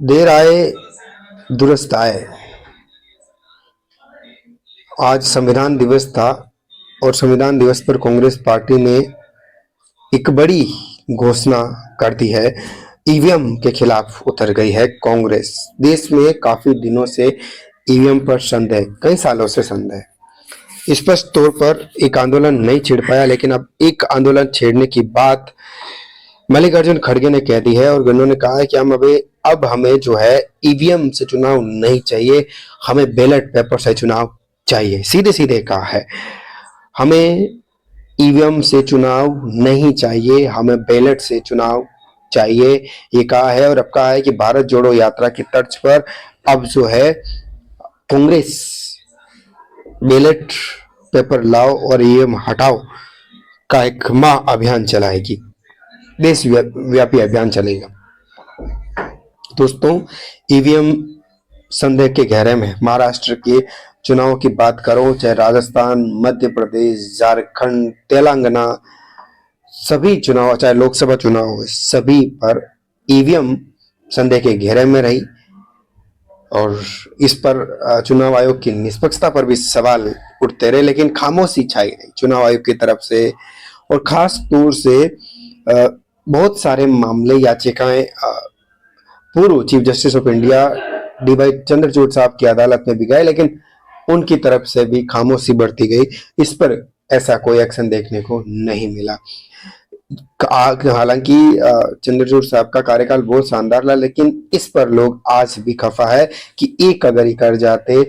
देर आए दुरुस्त आए। आज संविधान दिवस था और संविधान दिवस पर कांग्रेस पार्टी ने एक बड़ी घोषणा कर दी है। ईवीएम के खिलाफ उतर गई है कांग्रेस। देश में काफी दिनों से ईवीएम पर संदेह, कई सालों से संदेह स्पष्ट तौर पर एक आंदोलन नहीं छिड़ पाया, लेकिन अब एक आंदोलन छेड़ने की बात मल्लिकार्जुन खड़गे ने कह दी है और उन्होंने कहा है कि अब हमें जो है ईवीएम से चुनाव नहीं चाहिए, हमें बैलेट पेपर से चुनाव चाहिए। सीधे सीधे कहा है, हमें ईवीएम से चुनाव नहीं चाहिए, हमें बैलेट से चुनाव चाहिए, ये कहा है। और अब कहा है कि भारत जोड़ो यात्रा की तर्ज पर अब जो है कांग्रेस बैलेट पेपर लाओ और ईवीएम हटाओ का एक महा अभियान चलाएगी, देश व्यापी अभियान चलेगा। दोस्तों, ईवीएम संदेह के घेरे में महाराष्ट्र के चुनाव की बात करो, चाहे राजस्थान, मध्य प्रदेश, झारखंड, तेलंगाना, सभी चुनाव, चाहे लोकसभा चुनाव, सभी पर ईवीएम संदेह के घेरे में रही और इस पर चुनाव आयोग की निष्पक्षता पर भी सवाल उठते रहे, लेकिन खामोशी छाई रही चुनाव आयोग की तरफ से। और खास तौर से बहुत सारे मामले, याचिकाएं पूर्व chief justice of India D.Y.. Chandrachud साहब की अदालत में भी गए, लेकिन उनकी तरफ से भी खामोशी बढ़ती गई। इस पर ऐसा कोई एक्शन देखने को नहीं मिला। हालांकि चंद्रचूड़ साहब का कार्यकाल बहुत शानदार रहा, लेकिन इस पर लोग आज भी खफा है कि एक अगर ही कर जाते,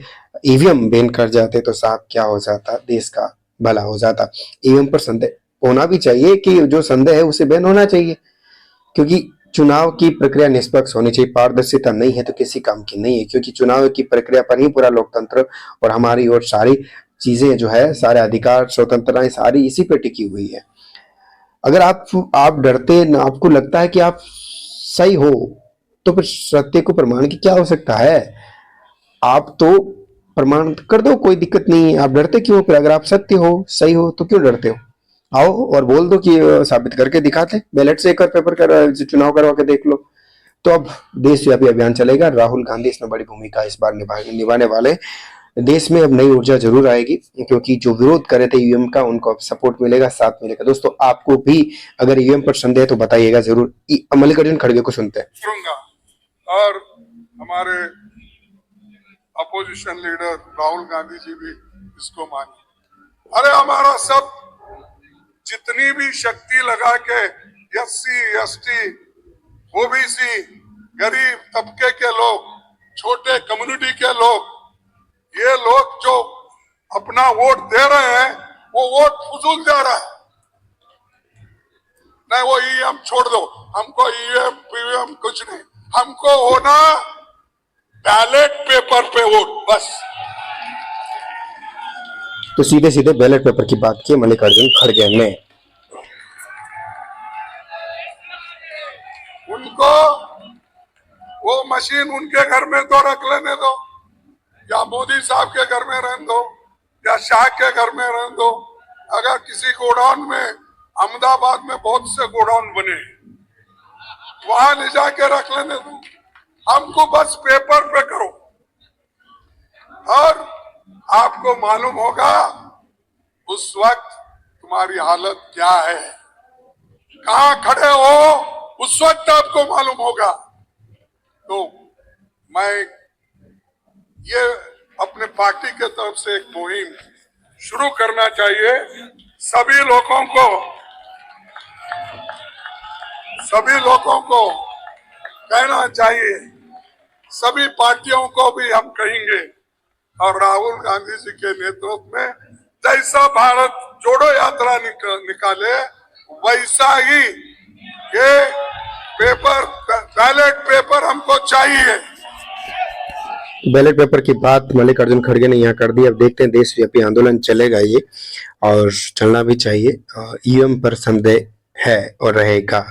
ईवीएम बैन कर जाते तो साहब क्या हो जाता, देश का भला हो जाता। ईवीएम पर संदेह होना भी चाहिए कि जो संदेह है उसे बैन होना चाहिए, क्योंकि चुनाव की प्रक्रिया निष्पक्ष होनी चाहिए। पारदर्शिता नहीं है तो किसी काम की नहीं है, क्योंकि चुनाव की प्रक्रिया पर ही पूरा लोकतंत्र और हमारी और सारी चीजें जो है, सारे अधिकार, स्वतंत्रताएं सारी इसी पे टिकी हुई है। अगर आप डरते, आपको लगता है कि आप सही हो, तो फिर सत्य को प्रमाण की क्या आवश्यकता है? आप तो प्रमाण कर दो, कोई दिक्कत नहीं है। आप डरते क्यों? फिर अगर आप सत्य हो, सही हो, तो क्यों डरते हो? आओ और बोल दो कि साबित करके दिखाते, बैलेट से एक पेपर कर चुनाव करवा के देख लो। तो अब देशव्यापी अभियान चलेगा। राहुल गांधी इसमें बड़ी भूमिका इस बार निभाने वाले। देश में अब नई ऊर्जा जरूर आएगी, क्योंकि जो विरोध करे थे ईवीएम का, उनको अब सपोर्ट मिलेगा, साथ मिलेगा। दोस्तों, आपको भी अगर ईवीएम पर संदेह है तो बताइएगा जरूर। मल्लिकार्जुन खड़गे को सुनते हैं। और हमारे अपोजिशन लीडर राहुल गांधी जी भी इसको माने। अरे हमारा सब जितनी भी शक्ति लगा के एससी, एसटी, ओबीसी, गरीब तबके के लोग, छोटे कम्युनिटी के लोग, ये लोग जो अपना वोट दे रहे हैं, वो वोट फजूल जा रहा है। नहीं, वो ईवीएम छोड़ दो, हमको ईवीएम पीवीएम कुछ नहीं, हमको होना बैलेट पेपर पे वोट, बस। तो सीधे सीधे बैलेट पेपर की बात की मल्लिकार्जुन खड़गे ने। उनको वो मशीन उनके घर में तो रख लेने दो, या मोदी साहब के घर में रहने दो, या शाह के घर में रहने दो। अगर किसी गोडाउन में, अहमदाबाद में बहुत से गोडाउन बने, वहां ले जाके रख लेने दो, हमको बस पेपर पे करो। और आपको मालूम होगा उस वक्त तुम्हारी हालत क्या है, कहां खड़े हो, उस वक्त आपको मालूम होगा। तो मैं ये अपने पार्टी के तरफ से एक मुहिम शुरू करना चाहिए। सभी लोगों को कहना चाहिए, सभी पार्टियों को भी हम कहेंगे, और राहुल गांधी जी के नेतृत्व में जैसा भारत जोड़ो यात्रा निकाले, वैसा ही ये बैलेट पेपर हमको चाहिए। बैलेट पेपर की बात मल्लिकार्जुन खड़गे ने यहाँ कर दी। अब देखते हैं, देशव्यापी आंदोलन चलेगा ये, और चलना भी चाहिए। ईवीएम पर संदेह है और रहेगा।